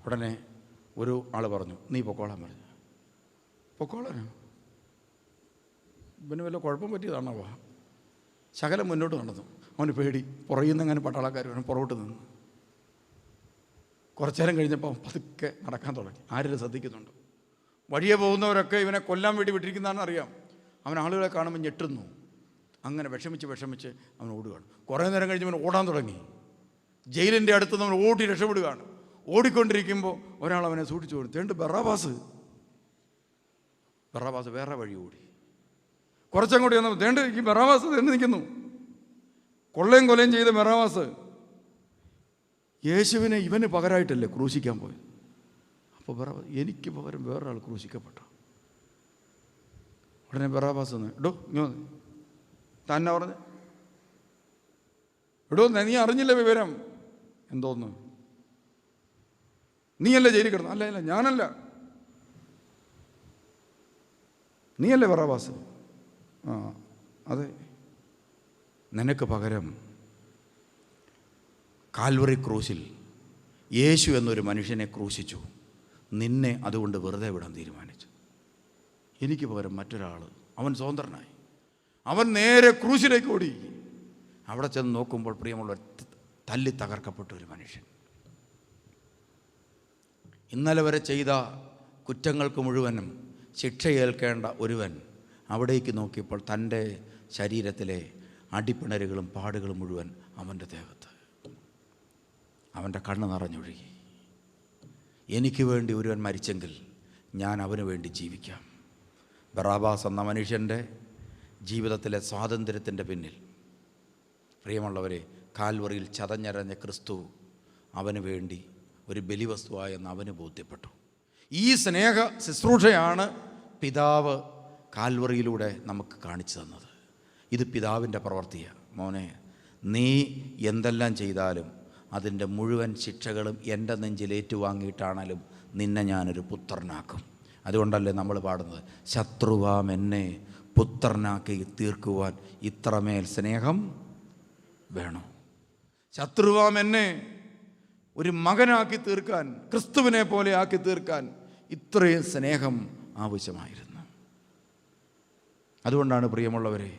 Speaker 1: ഉടനെ ഒരു ആൾ പറഞ്ഞു, നീ പൊക്കോളാൻ പറഞ്ഞു. പൊക്കോളാനോ? പിന്നെ വല്ല കുഴപ്പം പറ്റിയതാണോ? ശകലം മുന്നോട്ട് നടന്നു. അവന് പേടി. പുറകിൽ നിന്ന് അങ്ങനെ പട്ടാളക്കാർ വേണം പുറകോട്ട് നിന്ന്. കുറച്ചു നേരം കഴിഞ്ഞപ്പോൾ പതുക്കെ നടക്കാൻ തുടങ്ങി. ആരും ശ്രദ്ധിക്കുന്നുണ്ട്? വഴിയെ പോകുന്നവരൊക്കെ ഇവനെ കൊല്ലാൻ വേണ്ടി വിട്ടിരിക്കുന്നതാണെന്ന് അറിയാം. അവൻ ആളുകളെ കാണുമ്പോൾ ഞെട്ടുന്നു. അങ്ങനെ വിഷമിച്ച് അവൻ ഓടുകയാണ്. കുറേ നേരം കഴിഞ്ഞ് അവൻ ഓടാൻ തുടങ്ങി. ജയിലിൻ്റെ അടുത്ത് നമ്മൾ ഓടി രക്ഷപ്പെടുകയാണ്. ഓടിക്കൊണ്ടിരിക്കുമ്പോൾ ഒരാൾ അവനെ സൂക്ഷിച്ചു കൊടുത്തു. തേണ്ട് ബറാബാസ് വേറെ വഴി ഓടി. കുറച്ചങ്ങോട്ട് ചെന്നപ്പോൾ തേണ്ട് ഈ ബറാബാസ് എന്ന് നിൽക്കുന്നു. കൊലയും ചെയ്ത ബറാബാസ് യേശുവിനെ ഇവന് പകരമായിട്ടല്ലേ ക്രൂശിക്കാൻ പോയത്. അപ്പോൾ ബറാബാസ്, എനിക്ക് പകരം വേറൊരാൾ ക്രൂശിക്കപ്പെട്ടു. ഉടനെ ബറാബാസ് എടോ ഇങ്ങോ തന്നെ പറഞ്ഞ്, എടോ നീ അറിഞ്ഞില്ല വിവരം? എന്തോന്ന്? നീയല്ലേ ജയിലിൽ കിടന്നു? അല്ല ഞാനല്ല. നീയല്ലേ ബറാബാസ്? ആ അതെ. നിനക്ക് പകരം കാൽവറി ക്രൂശിൽ യേശു എന്നൊരു മനുഷ്യനെ ക്രൂശിച്ചു. നിന്നെ അതുകൊണ്ട് വെറുതെ വിടാൻ തീരുമാനിച്ചു. എനിക്ക് പകരം മറ്റൊരാൾ, അവൻ സ്വതന്ത്രനായി. അവൻ നേരെ ക്രൂശിലേക്ക് ഓടി. അവിടെ ചെന്ന് നോക്കുമ്പോൾ പ്രിയമുള്ള തല്ലി തകർക്കപ്പെട്ട ഒരു മനുഷ്യൻ. ഇന്നലെ വരെ ചെയ്ത കുറ്റങ്ങൾക്ക് മുഴുവനും ശിക്ഷയേൽക്കേണ്ട ഒരുവൻ അവിടേക്ക് നോക്കിയപ്പോൾ തൻ്റെ ശരീരത്തിലെ അടിപ്പിണരുകളും പാടുകളും മുഴുവൻ അവൻ്റെ ദേഹത്ത്. അവൻ്റെ കണ്ണ് നിറഞ്ഞൊഴുകി. എനിക്ക് വേണ്ടി ഒരുവൻ മരിച്ചെങ്കിൽ ഞാൻ അവന് വേണ്ടി ജീവിക്കാം. ബറാബാസ് എന്ന മനുഷ്യൻ്റെ ജീവിതത്തിലെ സ്വാതന്ത്ര്യത്തിൻ്റെ പിന്നിൽ പ്രിയമുള്ളവരെ കാൽവറിയിൽ ചതഞ്ഞരഞ്ഞ ക്രിസ്തു അവന് വേണ്ടി ഒരു ബലിവസ്തുവായെന്ന് അവന് ബോധ്യപ്പെട്ടു. ഈ സ്നേഹ ശുശ്രൂഷയാണ് പിതാവ് കാൽവറിയിലൂടെ നമുക്ക് കാണിച്ചു തന്നത്. ഇത് പിതാവിൻ്റെ പ്രവൃത്തിയാണ്. മോനെ, നീ എന്തെല്ലാം ചെയ്താലും അതിൻ്റെ മുഴുവൻ ശിക്ഷകളും എൻ്റെ നെഞ്ചിൽ ഏറ്റുവാങ്ങിയിട്ടാണേലും നിന്നെ ഞാനൊരു പുത്രനാക്കും. അതുകൊണ്ടല്ലേ നമ്മൾ പാടുന്നത്, ശത്രുവാം എന്നെ പുത്രനാക്കി തീർക്കുവാൻ ഇത്രമേൽ സ്നേഹം വേണോ? ശത്രുവാം എന്നെ ഒരു മകനാക്കി തീർക്കാൻ, ക്രിസ്തുവിനെ പോലെ ആക്കി തീർക്കാൻ ഇത്രയും സ്നേഹം ആവശ്യമായിരുന്നു. അതുകൊണ്ടാണ് പ്രിയമുള്ളവരെ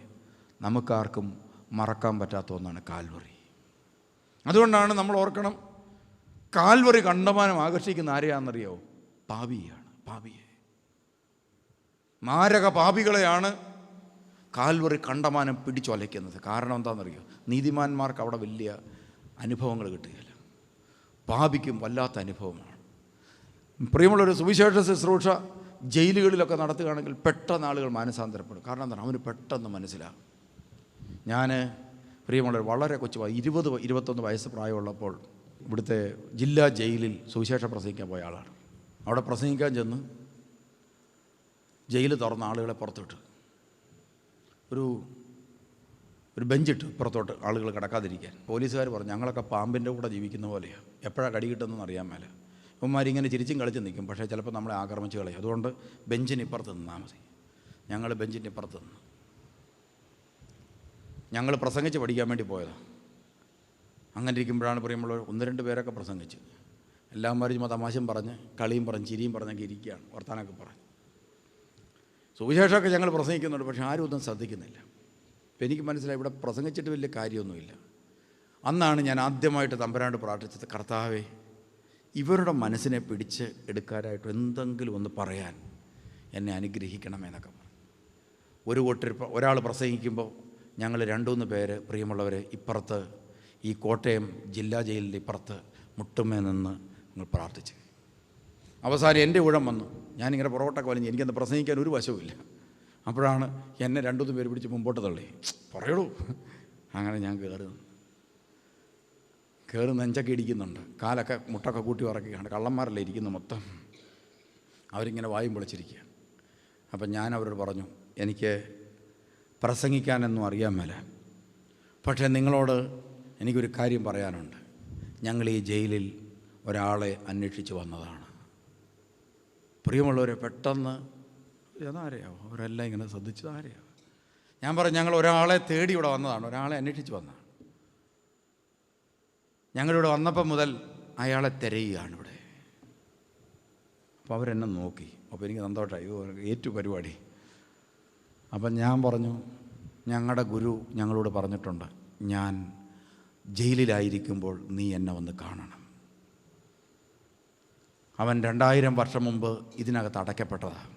Speaker 1: നമുക്കാർക്കും മറക്കാൻ പറ്റാത്ത ഒന്നാണ് കാൽവറി. അതുകൊണ്ടാണ് നമ്മൾ ഓർക്കണം, കാൽവറി കണ്ടമാനം ആകർഷിക്കുന്ന ആരെയാണെന്നറിയോ? പാപിയെ, മാരക പാപികളെയാണ് കാൽവറി കണ്ടമാനം പിടിച്ചൊലയ്ക്കുന്നത്. കാരണം എന്താണെന്നറിയോ? നീതിമാന്മാർക്ക് അവിടെ വലിയ അനുഭവങ്ങൾ കിട്ടുകയില്ല, പാപിക്കും വല്ലാത്ത അനുഭവമാണ്. പ്രിയമുള്ളൊരു സുവിശേഷ ശുശ്രൂഷ ജയിലുകളിലൊക്കെ നടത്തുകയാണെങ്കിൽ പെട്ടെന്ന് ആളുകൾ മാനസാന്തരപ്പെടും. കാരണം എന്താണ്? അവന് പെട്ടെന്ന് മനസ്സിലാകും. ഞാൻ പ്രിയമുള്ളവർ വളരെ കൊച്ചുമായി 20-21 വയസ്സ് പ്രായമുള്ളപ്പോൾ ഇവിടുത്തെ ജില്ലാ ജയിലിൽ സുവിശേഷം പ്രസംഗിക്കാൻ പോയ ആളാണ്. അവിടെ പ്രസംഗിക്കാൻ ചെന്ന് ജയിൽ തുറന്ന ആളുകളെ പുറത്തുവിട്ടു. ഒരു ബെഞ്ചിട്ട് പുറത്തോട്ട് ആളുകൾ കിടക്കാതിരിക്കാൻ. പോലീസുകാർ പറഞ്ഞു ഞങ്ങളൊക്കെ പാമ്പിൻ്റെ കൂടെ ജീവിക്കുന്ന പോലെയാണ്, എപ്പോഴാണ് കടി കിട്ടുന്നതെന്ന് അറിയാൻ മേല. ഇവന്മാരിങ്ങനെ ചിരിച്ചും കളിച്ചും നിൽക്കും, പക്ഷേ ചിലപ്പോൾ നമ്മളെ ആക്രമിച്ച് കളയും. അതുകൊണ്ട് ബെഞ്ചിന് ഇപ്പുറത്ത് നിന്നാൽ മതി. ഞങ്ങൾ ബെഞ്ചിൻ്റെ ഇപ്പുറത്ത് നിന്ന് ഞങ്ങൾ പ്രസംഗിച്ച് പഠിക്കാൻ വേണ്ടി പോയതാണ്. അങ്ങനെ ഇരിക്കുമ്പോഴാണ് പറയുമ്പോൾ 1-2 പേരൊക്കെ പ്രസംഗിച്ച് എല്ലാവരും ചുമ്മാ തമാശയും പറഞ്ഞ് കളിയും പറഞ്ഞ് ചിരിയും പറഞ്ഞൊക്കെ ഇരിക്കുകയാണ്, വർത്താനൊക്കെ പറഞ്ഞ്. സുവിശേഷമൊക്കെ ഞങ്ങൾ പ്രസംഗിക്കുന്നുണ്ട്, പക്ഷേ ആരും ഒന്നും ശ്രദ്ധിക്കുന്നില്ല. അപ്പോൾ എനിക്ക് മനസ്സിലായി ഇവിടെ പ്രസംഗിച്ചിട്ട് വലിയ കാര്യമൊന്നുമില്ല. അന്നാണ് ഞാൻ ആദ്യമായിട്ട് തമ്പുരാനോട് പ്രാർത്ഥിച്ചത്, കർത്താവേ ഇവരുടെ മനസ്സിനെ പിടിച്ച് എടുക്കാനായിട്ട് എന്തെങ്കിലും ഒന്ന് പറയാൻ എന്നെ അനുഗ്രഹിക്കണമെന്നൊക്കെ പറഞ്ഞു. ഒരാൾ പ്രസംഗിക്കുമ്പോൾ ഞങ്ങൾ 2-3 പേര് പ്രിയമുള്ളവരെ ഇപ്പുറത്ത് ഈ കോട്ടയം ജില്ലാ ജയിലിൻ്റെ ഇപ്പുറത്ത് മുട്ടുമേ നിന്ന് ഞങ്ങൾ പ്രാർത്ഥിച്ചു. അവസാനം എൻ്റെ ഊഴം വന്നു. ഞാനിങ്ങനെ പുറകോട്ടൊക്കെ വലിഞ്ഞ് എനിക്കന്ന് പ്രസംഗിക്കാൻ ഒരു വശവുമില്ല. അപ്പോഴാണ് എന്നെ 2-3 പേര് പിടിച്ച് മുമ്പോട്ട് തള്ളി, പറയൂ. അങ്ങനെ ഞാൻ കയറി നെഞ്ചൊക്കെ ഇടിക്കുന്നുണ്ട്, കാലൊക്കെ മുട്ടൊക്കെ കൂട്ടി ഉറക്കുകയാണ്. കള്ളന്മാരല്ലേ ഇരിക്കുന്നു മൊത്തം, അവരിങ്ങനെ വായും പൊളിച്ചിരിക്കുക. അപ്പം ഞാൻ അവരോട് പറഞ്ഞു, എനിക്ക് പ്രസംഗിക്കാനൊന്നും അറിയാൻ മേല, പക്ഷേ നിങ്ങളോട് എനിക്കൊരു കാര്യം പറയാനുണ്ട്. ഞങ്ങൾ ഈ ജയിലിൽ ഒരാളെ അന്വേഷിച്ച് വന്നതാണ്. പ്രിയമുള്ളവരെ, പെട്ടെന്ന് അതാരെയാവും അവരെല്ലാം ഇങ്ങനെ ശ്രദ്ധിച്ചത് ആരെയാവും. ഞാൻ പറഞ്ഞു ഞങ്ങൾ ഒരാളെ തേടി ഇവിടെ വന്നതാണ്, ഒരാളെ അന്വേഷിച്ച് വന്നതാണ്. ഞങ്ങളിവിടെ വന്നപ്പം മുതൽ അയാളെ തിരയുകയാണ് ഇവിടെ. അപ്പോൾ അവരെന്നെ നോക്കി. അപ്പോൾ എനിക്ക് സന്തോഷമായി, ഏറ്റു പരിപാടി. അപ്പം ഞാൻ പറഞ്ഞു, ഞങ്ങളുടെ ഗുരു ഞങ്ങളോട് പറഞ്ഞിട്ടുണ്ട്, ഞാൻ ജയിലിലായിരിക്കുമ്പോൾ നീ എന്നെ വന്ന് കാണണം. അവൻ 2000 വർഷം മുമ്പ് ഇതിനകത്ത് അടയ്ക്കപ്പെട്ടതാണ്.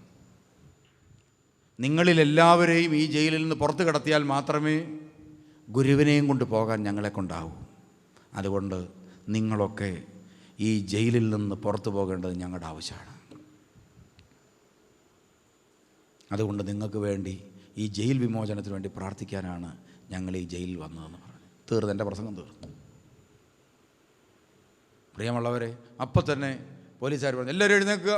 Speaker 1: നിങ്ങളിലെല്ലാവരെയും ഈ ജയിലിൽ നിന്ന് പുറത്ത് കടത്തിയാൽ മാത്രമേ ഗുരുവിനെയും കൊണ്ട് പോകാൻ ഞങ്ങളെ കൊണ്ടാവൂ. അതുകൊണ്ട് നിങ്ങളൊക്കെ ഈ ജയിലിൽ നിന്ന് പുറത്തു പോകേണ്ടത് ഞങ്ങളുടെ ആവശ്യമാണ്. അതുകൊണ്ട് നിങ്ങൾക്ക് വേണ്ടി ഈ ജയിൽ വിമോചനത്തിന് വേണ്ടി പ്രാർത്ഥിക്കാനാണ് ഞങ്ങൾ ഈ ജയിലിൽ വന്നതെന്ന് പറഞ്ഞു. തീർന്നു, എൻ്റെ പ്രസംഗം തീർന്നു. പ്രിയമുള്ളവരെ, അപ്പം തന്നെ പോലീസുകാർ പറഞ്ഞു എല്ലാവരും എഴുന്നേൽക്കുക,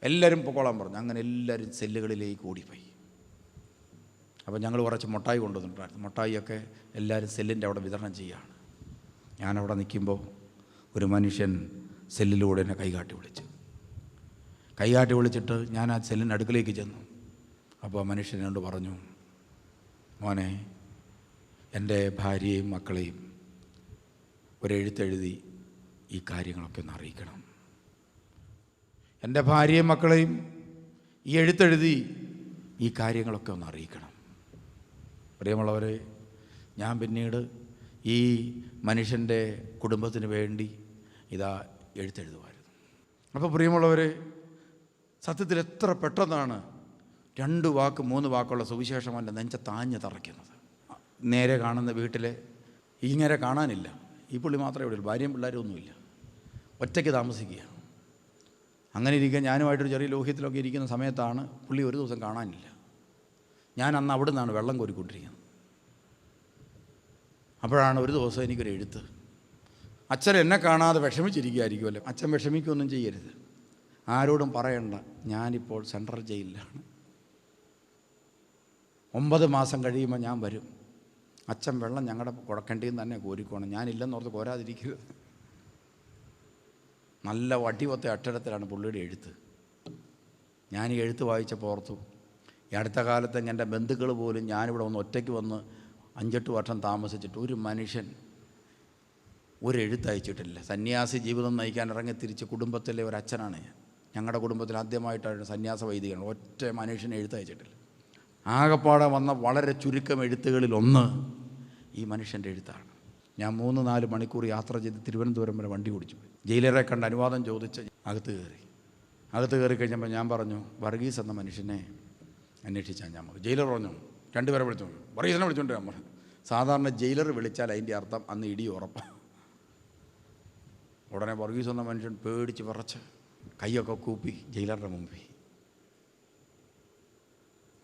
Speaker 1: എല്ലാവരും പൊക്കോളാൻ പറഞ്ഞു. അങ്ങനെ എല്ലാവരും സെല്ലുകളിലേക്ക് ഓടിപ്പോയി. അപ്പോൾ ഞങ്ങൾ കുറച്ച് മുട്ടായി കൊണ്ടുവന്നിട്ടുണ്ടായിരുന്നു. മുട്ടായിയൊക്കെ എല്ലാവരും സെല്ലിൻ്റെ അവിടെ വിതരണം ചെയ്യുകയാണ്. ഞാനവിടെ നിൽക്കുമ്പോൾ ഒരു മനുഷ്യൻ സെല്ലിലൂടെ എന്നെ കൈകാട്ടി വിളിച്ചിട്ട് ഞാൻ ആ സെല്ലിൻ്റെ അടുക്കലേക്ക് ചെന്നു. അപ്പോൾ ആ മനുഷ്യൻ എന്നോട് പറഞ്ഞു, മോനെ, എൻ്റെ ഭാര്യയെയും മക്കളെയും ഒരെഴുത്തെഴുതി ഈ കാര്യങ്ങളൊക്കെ ഒന്ന് അറിയിക്കണം. എൻ്റെ ഭാര്യയും മക്കളെയും ഈ എഴുത്തെഴുതി ഈ കാര്യങ്ങളൊക്കെ ഒന്ന് അറിയിക്കണം. പ്രിയമുള്ളവരെ, ഞാൻ പിന്നീട് ഈ മനുഷ്യൻ്റെ കുടുംബത്തിന് വേണ്ടി ഇതാ എഴുത്തെഴുതുമായിരുന്നു. അപ്പോൾ പ്രിയമുള്ളവരെ, സത്യത്തിൽ എത്ര പെട്ടെന്നാണ് 2 വാക്ക് 3 വാക്കുള്ള സുവിശേഷം എൻ്റെ നെഞ്ചത്താഞ്ഞ് തറയ്ക്കുന്നത്. നേരെ കാണുന്ന വീട്ടിലെ ഇങ്ങനെ കാണാനില്ല, ഈ പുള്ളി മാത്രമേ ഇവിടെ ഉള്ളൂ, ഭാര്യയും പിള്ളേരും ഒന്നുമില്ല, ഒറ്റയ്ക്ക് താമസിക്കുക. അങ്ങനെ ഇരിക്കുക. ഞാനുമായിട്ടൊരു ചെറിയ ലോഹ്യത്തിലൊക്കെ ഇരിക്കുന്ന സമയത്താണ് പുള്ളി ഒരു ദിവസം കാണാനില്ല. ഞാൻ അന്ന് അവിടെ നിന്നാണ് വെള്ളം കോരിക്കൊണ്ടിരിക്കുന്നത്. അപ്പോഴാണ് ഒരു ദിവസം എനിക്കൊരു എഴുത്ത്. അച്ഛൻ എന്നെ കാണാതെ വിഷമിച്ചിരിക്കുകയായിരിക്കുമല്ലോ. അച്ഛൻ വിഷമിക്കുകയൊന്നും ചെയ്യരുത്, ആരോടും പറയണ്ട, ഞാനിപ്പോൾ സെൻട്രൽ ജയിലിലാണ്. 9 മാസം കഴിയുമ്പോൾ ഞാൻ വരും. അച്ഛൻ വെള്ളം ഞങ്ങളുടെ കുഴക്കേണ്ടിന്ന് തന്നെ കോരിക്കോണം, ഞാനില്ലെന്നോർത്ത് കോരാതിരിക്കരുത്. നല്ല വടിവത്തെ അക്ഷരത്തിലാണ് പുള്ളിയുടെ എഴുത്ത്. ഞാൻ ഈ എഴുത്ത് വായിച്ചപ്പോൾ ഓർത്തു, ഈ അടുത്ത കാലത്ത് എൻ്റെ ബന്ധുക്കൾ പോലും ഞാനിവിടെ ഒറ്റയ്ക്ക് വന്ന് 5-8 വർഷം താമസിച്ചിട്ട് ഒരു മനുഷ്യൻ ഒരു എഴുത്തയച്ചിട്ടില്ല. സന്യാസി ജീവിതം നയിക്കാൻ ഇറങ്ങി തിരിച്ച് കുടുംബത്തിലെ ഒരു അച്ഛനാണ് ഞാൻ. ഞങ്ങളുടെ കുടുംബത്തിൽ ആദ്യമായിട്ടാണ് സന്യാസ വൈദികനാണ്. ഒറ്റ മനുഷ്യനെ എഴുത്തയച്ചിട്ടില്ല. ആകപ്പാടെ വന്ന വളരെ ചുരുക്കം എഴുത്തുകളിലൊന്ന് ഈ മനുഷ്യൻ്റെ എഴുത്താണ്. ഞാൻ 3-4 മണിക്കൂർ യാത്ര ചെയ്ത് തിരുവനന്തപുരം വരെ വണ്ടി ഓടിച്ചു പോയി. ജയിലറെ കണ്ട് അനുവാദം ചോദിച്ച് അകത്ത് കയറി കഴിഞ്ഞപ്പോൾ ഞാൻ പറഞ്ഞു, വർഗീസ് എന്ന മനുഷ്യനെ അന്വേഷിച്ചാൽ ഞാൻ പറഞ്ഞു. ജയിലർ പറഞ്ഞു, 2 പേരെ വിളിച്ചു, വർഗീസിനെ വിളിച്ചുകൊണ്ട് ഞാൻ പറഞ്ഞു. സാധാരണ ജയിലർ വിളിച്ചാൽ അതിൻ്റെ അർത്ഥം അന്ന് ഇടി ഉറപ്പാണ്. ഉടനെ വർഗീസ് എന്ന മനുഷ്യൻ പേടിച്ച് വിറച്ച് കൈയൊക്കെ കൂപ്പി ജയിലറുടെ മുമ്പിൽ.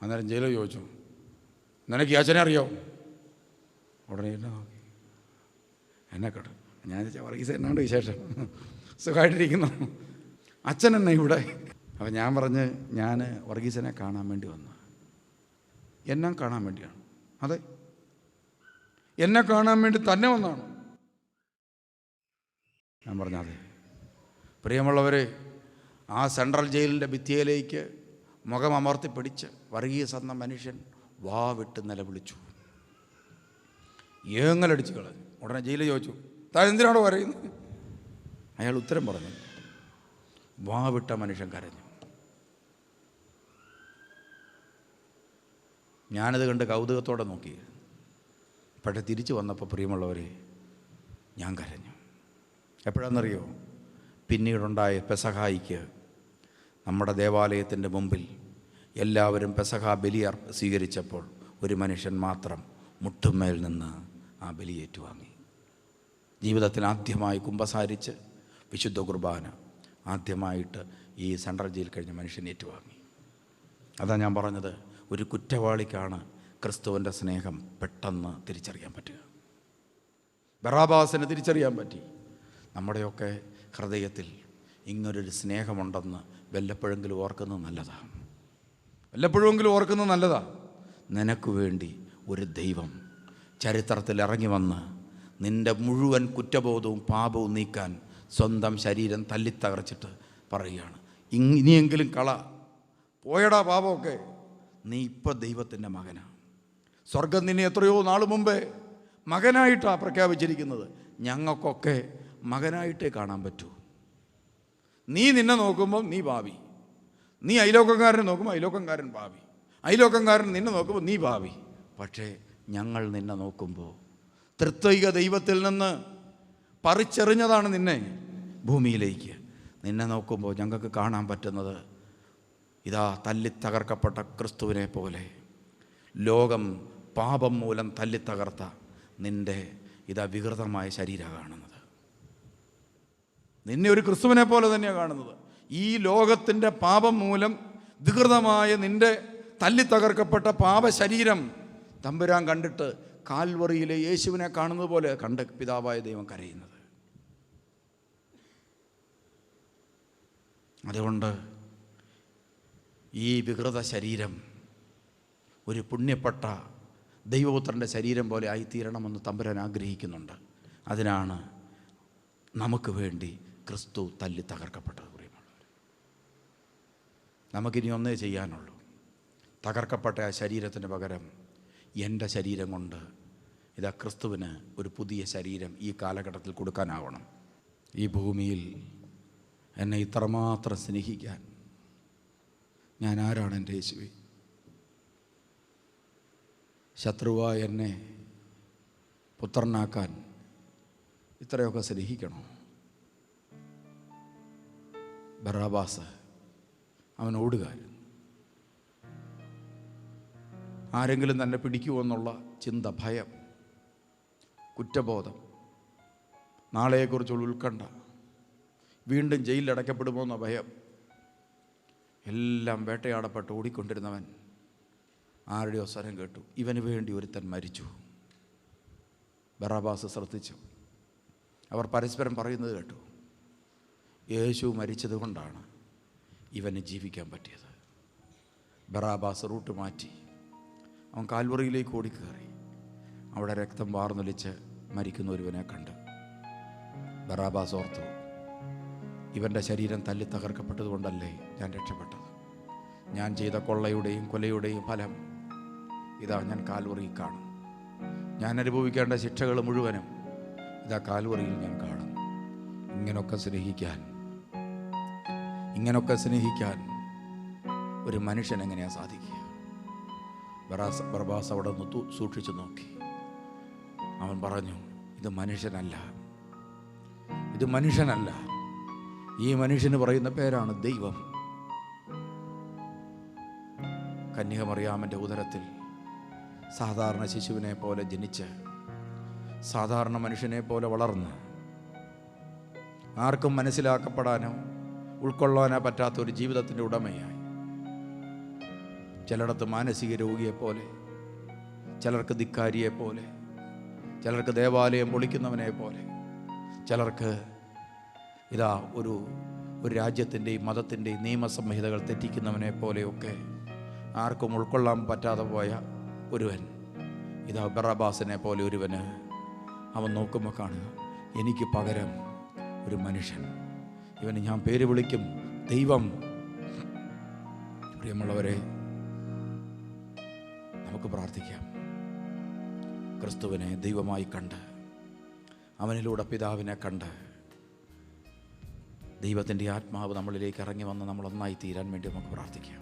Speaker 1: അന്നേരം ജയിലർ ചോദിച്ചു, നിനക്ക് ഈ അച്ഛനെ അറിയോ? ഉടനെ എന്നെ നോക്കി, എന്നെ കേട്ടു. ഞാൻ ചോദിച്ചാൽ വർഗീസ് എന്നാണ്ട് വിശേഷം, സുഖമായിട്ടിരിക്കുന്നു, അച്ഛൻ എന്നെ ഇവിടെ. അപ്പം ഞാൻ പറഞ്ഞ്, ഞാൻ വർഗീസിനെ കാണാൻ വേണ്ടി വന്നു. എന്നെ കാണാൻ വേണ്ടിയാണ്. അതെ, എന്നെ കാണാൻ വേണ്ടി തന്നെ വന്നാണ്. ഞാൻ പറഞ്ഞതെ, പ്രിയമുള്ളവരെ, ആ സെൻട്രൽ ജയിലിൻ്റെ ഭിത്തിയിലേക്ക് മുഖം അമർത്തി പിടിച്ച് വർഗീസ് എന്ന മനുഷ്യൻ വാ വിട്ട് നിലവിളിച്ചു, ഏങ്ങലടിച്ച് കളഞ്ഞു. ഉടനെ ജയിലിൽ ചോദിച്ചു, താൻ എന്തിനാണോ പറയുന്നത്? അയാൾ ഉത്തരം പറഞ്ഞു. വാ വിട്ട മനുഷ്യൻ കരഞ്ഞു. ഞാനത് കണ്ട് കൗതുകത്തോടെ നോക്കി. പക്ഷേ തിരിച്ചു വന്നപ്പോൾ പ്രിയമുള്ളവരെ, ഞാൻ കരഞ്ഞു. എപ്പോഴാണെന്നറിയോ? പിന്നീടുണ്ടായ പെസഹായിക്ക് നമ്മുടെ ദേവാലയത്തിൻ്റെ മുമ്പിൽ എല്ലാവരും പെസഹ ബലി സ്വീകരിച്ചപ്പോൾ ഒരു മനുഷ്യൻ മാത്രം മുട്ടുമേൽ നിന്ന് ആ ബലി ഏറ്റുവാങ്ങി. ജീവിതത്തിൽ ആദ്യമായി കുമ്പസാരിച്ച് വിശുദ്ധ കുർബാന ആദ്യമായിട്ട് ഈ സെൻട്രൽ ജയിൽ കഴിഞ്ഞ മനുഷ്യൻ ഏറ്റുവാങ്ങി. അതാ ഞാൻ പറഞ്ഞത്, ഒരു കുറ്റവാളിക്കാണ് ക്രിസ്തുവിൻ്റെ സ്നേഹം പെട്ടെന്ന് തിരിച്ചറിയാൻ പറ്റുക. ബറാബാസിനെ തിരിച്ചറിയാൻ പറ്റി. നമ്മുടെയൊക്കെ ഹൃദയത്തിൽ ഇങ്ങനൊരു സ്നേഹമുണ്ടെന്ന് വല്ലപ്പോഴെങ്കിലും ഓർക്കുന്നത് നല്ലതാണ്. വല്ലപ്പോഴെങ്കിലും ഓർക്കുന്നത് നല്ലതാണ്. നിനക്ക് വേണ്ടി ഒരു ദൈവം ചരിത്രത്തിൽ ഇറങ്ങി വന്ന് നിൻ്റെ മുഴുവൻ കുറ്റബോധവും പാപവും നീക്കാൻ സ്വന്തം ശരീരം തല്ലിത്തകർച്ചിട്ട് പറയുകയാണ്, ഇനിയെങ്കിലും കള, പോയടാ പാപമൊക്കെ, നീ ഇപ്പോൾ ദൈവത്തിൻ്റെ മകനാണ്. സ്വർഗം നിന്നെ എത്രയോ നാൾ മുമ്പേ മകനായിട്ടാണ് പ്രഖ്യാപിച്ചിരിക്കുന്നത്. ഞങ്ങൾക്കൊക്കെ മകനായിട്ടേ കാണാൻ പറ്റൂ. നീ നിന്നെ നോക്കുമ്പോൾ നീ ഭാവി, നീ അയലോക്കംകാരനെ നോക്കുമ്പോൾ അയലോക്കംകാരൻ ഭാവി, അയലോക്കംകാരൻ നിന്നെ നോക്കുമ്പോൾ നീ ഭാവി. പക്ഷേ ഞങ്ങൾ നിന്നെ നോക്കുമ്പോൾ തൃത്വൈക ദൈവത്തിൽ നിന്ന് പറിച്ചെറിഞ്ഞതാണ് നിന്നെ ഭൂമിയിലേക്ക്. നിന്നെ നോക്കുമ്പോൾ ഞങ്ങൾക്ക് കാണാൻ പറ്റുന്നത് ഇതാ തല്ലിത്തകർക്കപ്പെട്ട ക്രിസ്തുവിനെ പോലെ, ലോകം പാപം മൂലം തല്ലിത്തകർത്ത നിൻ്റെ ഇതാ വികൃതമായ ശരീരമാണ് കാണുന്നത്. നിന്നെ ഒരു ക്രിസ്തുവിനെ പോലെ തന്നെയാണ് കാണുന്നത്. ഈ ലോകത്തിൻ്റെ പാപം മൂലം വികൃതമായ നിൻ്റെ തല്ലിത്തകർക്കപ്പെട്ട പാപശരീരം തമ്പുരാൻ കണ്ടിട്ട് കാൽവറിയിലെ യേശുവിനെ കാണുന്നത് പോലെ കണ്ട് പിതാവായ ദൈവം കരയുന്നത്. അതുകൊണ്ട് ഈ വികൃത ശരീരം ഒരു പുണ്യപ്പെട്ട ദൈവപുത്രൻ്റെ ശരീരം പോലെ ആയിത്തീരണമെന്ന് തമ്പുരാൻ ആഗ്രഹിക്കുന്നുണ്ട്. അതിനാണ് നമുക്ക് വേണ്ടി ക്രിസ്തു തല്ലി തകർക്കപ്പെട്ടത്. പ്രിയമുള്ളവർ, നമുക്കിനി ഒന്നേ ചെയ്യാനുള്ളൂ. തകർക്കപ്പെട്ട ആ ശരീരത്തിന് പകരം എൻ്റെ ശരീരം കൊണ്ട് ഇതാ ക്രിസ്തുവിന് ഒരു പുതിയ ശരീരം ഈ കാലഘട്ടത്തിൽ കൊടുക്കാനാവണം. ഈ ഭൂമിയിൽ എന്നെ ഇത്രമാത്രം സ്നേഹിക്കാൻ ഞാൻ ആരാണ്? എൻ്റെ യേശുവേ, ശത്രുവായ എന്നെ പുത്രനാക്കാൻ ഇത്രയൊക്കെ സ്നേഹിക്കണോ? ബറാബാസ് അവൻ ഓടുകാരൻ. ആരെങ്കിലും തന്നെ പിടിക്കുമെന്നുള്ള ചിന്ത, ഭയം, കുറ്റബോധം, നാളെയെക്കുറിച്ചുള്ള ഉത്കണ്ഠ, വീണ്ടും ജയിലിൽ അടയ്ക്കപ്പെടുമോ എന്ന ഭയം, എല്ലാം വേട്ടയാടപ്പെട്ട് ഓടിക്കൊണ്ടിരുന്നവൻ ആരുടെയോ സ്വരം കേട്ടു, ഇവന് വേണ്ടി ഒരുത്തൻ മരിച്ചു. ബറാബാസ് ശ്രദ്ധിച്ചു. അവർ പരസ്പരം പറയുന്നത് കേട്ടു, യേശു മരിച്ചത് കൊണ്ടാണ് ഇവന് ജീവിക്കാൻ പറ്റിയത്. ബറാബാസ് റൂട്ട് മാറ്റി. അവൻ കാൽവറിയിലേക്ക് ഓടിക്കയറി. അവിടെ രക്തം വാർന്നൊലിച്ച് മരിക്കുന്ന ഒരുവനെ കണ്ട് ബറാബാസ് ഓർത്തു, ഇവൻ്റെ ശരീരം തല്ലി തകർക്കപ്പെട്ടതുകൊണ്ടല്ലേ ഞാൻ രക്ഷപ്പെട്ടത്. ഞാൻ ചെയ്ത കൊള്ളയുടെയും കൊലയുടെയും ഫലം ഇതാ ഞാൻ കാൽവറിയിൽ കാണും. ഞാൻ അനുഭവിക്കേണ്ട ശിക്ഷകൾ മുഴുവനും ഇതാ കാൽവറിയിൽ ഞാൻ കാണും. ഇങ്ങനൊക്കെ സ്നേഹിക്കാൻ ഒരു മനുഷ്യൻ എങ്ങനെയാണ് സാധിക്കുക? ബറാബാസ് അവിടെ നിന്ന് സൂക്ഷിച്ചു നോക്കി. അവൻ പറഞ്ഞു, ഇത് മനുഷ്യനല്ല. ഈ മനുഷ്യന് പറയുന്ന പേരാണ് ദൈവം. കന്യക മറിയാമിൻ്റെ ഉദരത്തിൽ സാധാരണ ശിശുവിനെ പോലെ ജനിച്ച് സാധാരണ മനുഷ്യനെ പോലെ വളർന്ന് ആർക്കും മനസ്സിലാക്കപ്പെടാനോ ഉൾക്കൊള്ളാനോ പറ്റാത്ത ഒരു ജീവിതത്തിൻ്റെ ഉടമയായി, ചിലയിടത്ത് മാനസിക രോഗിയെപ്പോലെ, ചിലർക്ക് ധിക്കാരിയെപ്പോലെ, ചിലർക്ക് ദേവാലയം പൊളിക്കുന്നവനെ പോലെ, ചിലർക്ക് ഇതാ ഒരു രാജ്യത്തിൻ്റെയും മതത്തിൻ്റെയും നിയമസംഹിതകൾ തെറ്റിക്കുന്നവനെ പോലെയൊക്കെ ആർക്കും ഉൾക്കൊള്ളാൻ പറ്റാതെ പോയ ഒരുവൻ, ഇതാ ബറബ്ബാസിനെ പോലെ ഒരുവന് അവൻ നോക്കുമ്പോൾ കാണുക, എനിക്ക് പകരം ഒരു മനുഷ്യൻ, ഇവന് ഞാൻ പേര് വിളിക്കും ദൈവം. പ്രിയമുള്ളവരെ, നമുക്ക് പ്രാർത്ഥിക്കാം. ക്രിസ്തുവിനെ ദൈവമായി കണ്ട്, അവനിലൂടെ പിതാവിനെ കണ്ട്, ദൈവത്തിൻ്റെ ആത്മാവ് നമ്മളിലേക്ക് ഇറങ്ങി വന്ന് നമ്മളൊന്നായി തീരാൻ വേണ്ടി നമുക്ക് പ്രാർത്ഥിക്കാം.